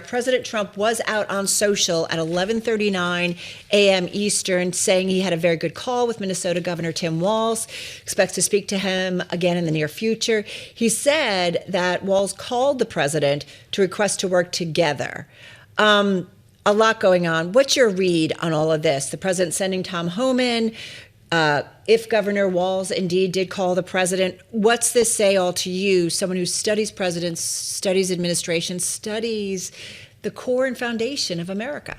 President Trump was out on social at 11:39 a.m. Eastern saying he had a very good call with Minnesota Governor Tim Walz, expects to speak to him again in the near future. He said that Walz called the president to request to work together. A lot going on. What's your read on all of this? The president sending Tom Homan. If Governor Walz indeed did call the president, what's this say all to you, someone who studies presidents, studies administration, studies the core and foundation of America?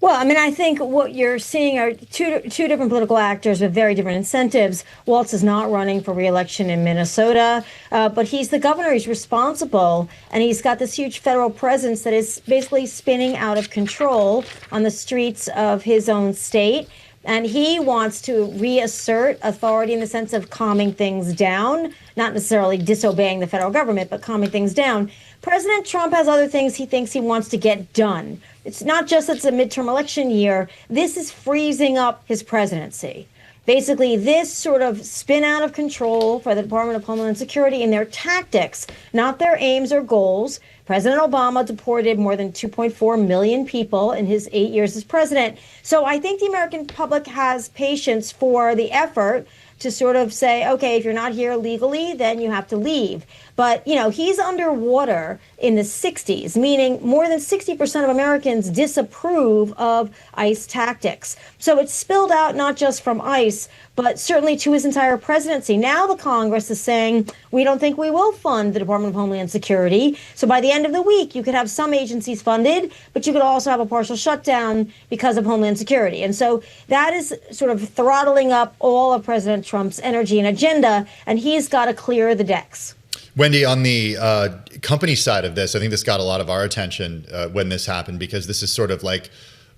Well, I mean, I think what you're seeing are two different political actors with very different incentives. Walz is not running for re-election in Minnesota, but he's the governor. He's responsible, and he's got this huge federal presence that is basically spinning out of control on the streets of his own state. And he wants to reassert authority in the sense of calming things down, not necessarily disobeying the federal government, but calming things down. President Trump has other things he thinks he wants to get done. It's not just it's a midterm election year. This is freezing up his presidency. Basically, this sort of spin out of control for the Department of Homeland Security in their tactics, not their aims or goals. President Obama deported more than 2.4 million people in his 8 years as president. So I think the American public has patience for the effort to sort of say, okay, if you're not here legally, then you have to leave. But, you know, he's underwater in the 60s, meaning more than 60% of Americans disapprove of ICE tactics. So it's spilled out not just from ICE, but certainly to his entire presidency. Now the Congress is saying, we don't think we will fund the Department of Homeland Security. So by the end of the week, you could have some agencies funded, but you could also have a partial shutdown because of Homeland Security. And so that is sort of throttling up all of President Trump's energy and agenda, and he's got to clear the decks. Wendy, on the company side of this, I think this got a lot of our attention when this happened, because this is sort of like,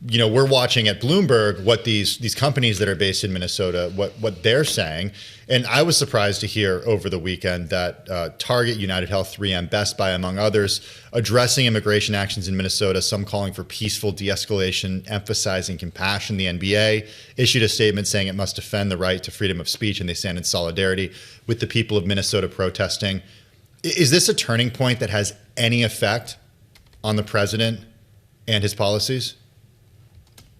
you know, we're watching at Bloomberg what these companies that are based in Minnesota, what they're saying. And I was surprised to hear over the weekend that Target, United Health, 3M, Best Buy, among others, addressing immigration actions in Minnesota, some calling for peaceful de-escalation, emphasizing compassion. The NBA issued a statement saying it must defend the right to freedom of speech, and they stand in solidarity with the people of Minnesota protesting. Is this a turning point that has any effect on the president and his policies?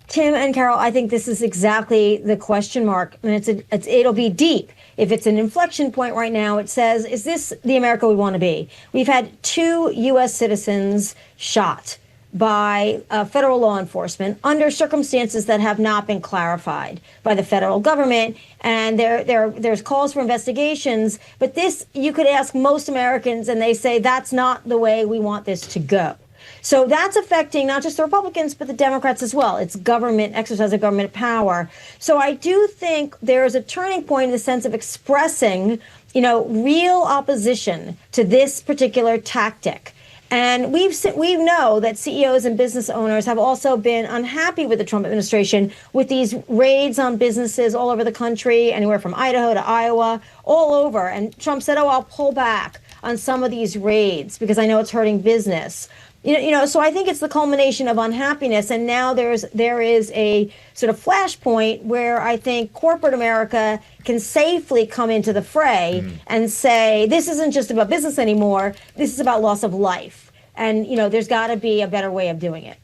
Tim and Carol, I think this is exactly the question mark, and it'll be deep. If it's an inflection point right now, it says, is this the America we want to be? We've had 2 U.S. citizens shot by federal law enforcement under circumstances that have not been clarified by the federal government. And there's calls for investigations. But this, you could ask most Americans, and they say that's not the way we want this to go. So that's affecting not just the Republicans, but the Democrats as well. It's government, exercise of government power. So I do think there's a turning point in the sense of expressing, you know, real opposition to this particular tactic. And we know that CEOs and business owners have also been unhappy with the Trump administration with these raids on businesses all over the country, anywhere from Idaho to Iowa, all over. And Trump said, oh, I'll pull back on some of these raids because I know it's hurting business. You know, so I think it's the culmination of unhappiness. And now there is a sort of flashpoint where I think corporate America can safely come into the fray and say, this isn't just about business anymore. This is about loss of life. And, you know, there's got to be a better way of doing it.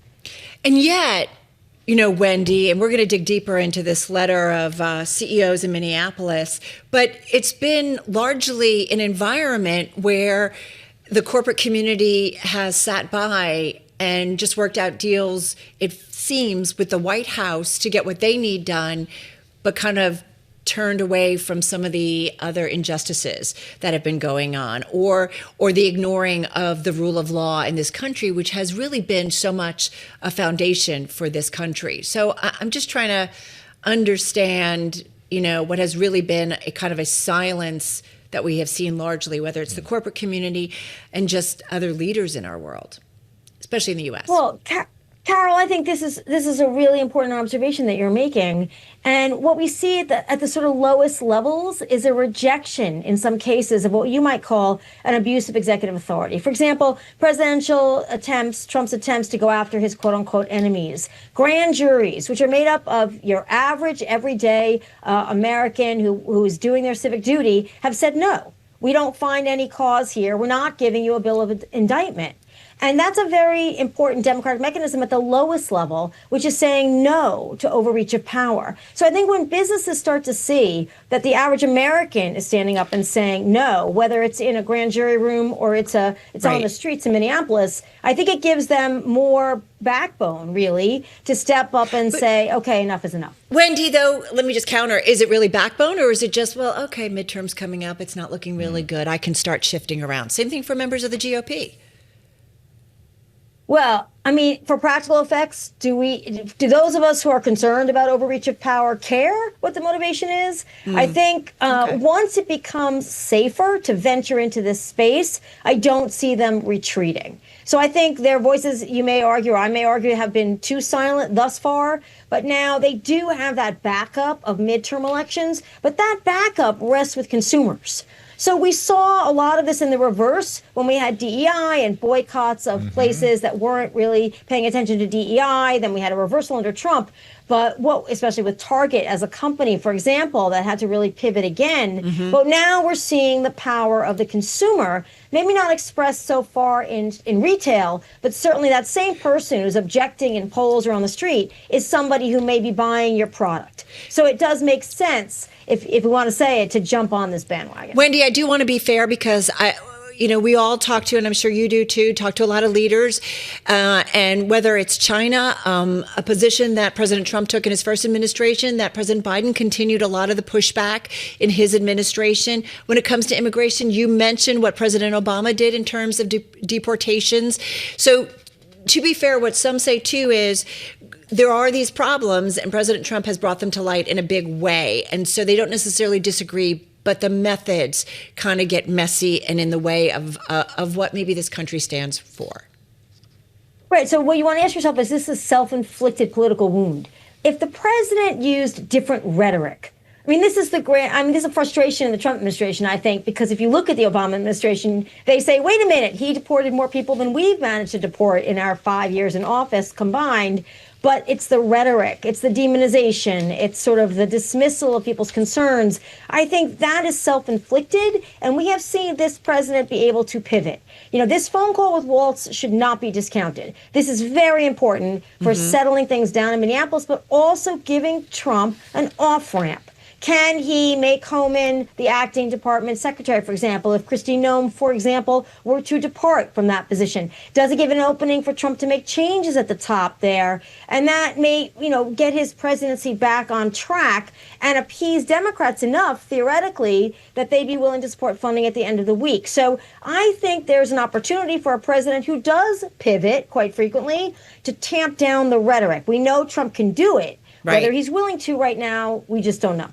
And yet, you know, Wendy, and we're going to dig deeper into this letter of CEOs in Minneapolis, but it's been largely an environment where the corporate community has sat by and just worked out deals, it seems, with the White House to get what they need done, but kind of turned away from some of the other injustices that have been going on, or the ignoring of the rule of law in this country, which has really been so much a foundation for this country. So I'm just trying to understand, you know, what has really been a kind of a silence that we have seen largely, whether it's the corporate community and just other leaders in our world, especially in the U.S. Well, Carol, I think this is a really important observation that you're making. And what we see at the sort of lowest levels is a rejection in some cases of what you might call an abuse of executive authority. For example, presidential attempts, Trump's attempts to go after his quote unquote enemies, grand juries, which are made up of your average, everyday American who is doing their civic duty, have said, no, we don't find any cause here. We're not giving you a bill of indictment. And that's a very important democratic mechanism at the lowest level, which is saying no to overreach of power. So I think when businesses start to see that the average American is standing up and saying no, whether it's in a grand jury room or it's on the streets in Minneapolis, I think it gives them more backbone, really, to step up and say, okay, enough is enough. Wendy, though, let me just counter. Is it really backbone, or is it just, well, okay, midterms coming up, it's not looking really good, I can start shifting around? Same thing for members of the GOP. Well, I mean, for practical effects, do those of us who are concerned about overreach of power care what the motivation is? I think once it becomes safer to venture into this space, I don't see them retreating. So I think their voices, you may argue, or I may argue, have been too silent thus far. But now they do have that backup of midterm elections, but that backup rests with consumers. So we saw a lot of this in the reverse when we had DEI and boycotts of places that weren't really paying attention to DEI. Then we had a reversal under Trump. But especially with Target as a company, for example, that had to really pivot again. But now we're seeing the power of the consumer, maybe not expressed so far in retail, but certainly that same person who's objecting in polls or on the street is somebody who may be buying your product. So it does make sense, if we want to say it, to jump on this bandwagon. Wendy, I do want to be fair because we all talk to, and I'm sure you do too, talk to a lot of leaders. And whether it's China, a position that President Trump took in his first administration, that President Biden continued a lot of the pushback in his administration. When it comes to immigration, you mentioned what President Obama did in terms of deportations. So to be fair, what some say too is, there are these problems, and President Trump has brought them to light in a big way. And so they don't necessarily disagree, but the methods kind of get messy and in the way of what maybe this country stands for. Right. So what you want to ask yourself is this a self-inflicted political wound? If the president used different rhetoric, this is a frustration in the Trump administration, I think, because if you look at the Obama administration, they say, wait a minute, he deported more people than we've managed to deport in our 5 years in office combined. But it's the rhetoric, it's the demonization, it's sort of the dismissal of people's concerns. I think that is self-inflicted, and we have seen this president be able to pivot. This phone call with Walz should not be discounted. This is very important for settling things down in Minneapolis, but also giving Trump an off-ramp. Can he make Homan the acting department secretary, for example, if Kristi Noem, for example, were to depart from that position? Does it give an opening for Trump to make changes at the top there? And that may, get his presidency back on track and appease Democrats enough, theoretically, that they'd be willing to support funding at the end of the week. So I think there's an opportunity for a president who does pivot quite frequently to tamp down the rhetoric. We know Trump can do it. Right. Whether he's willing to right now, we just don't know.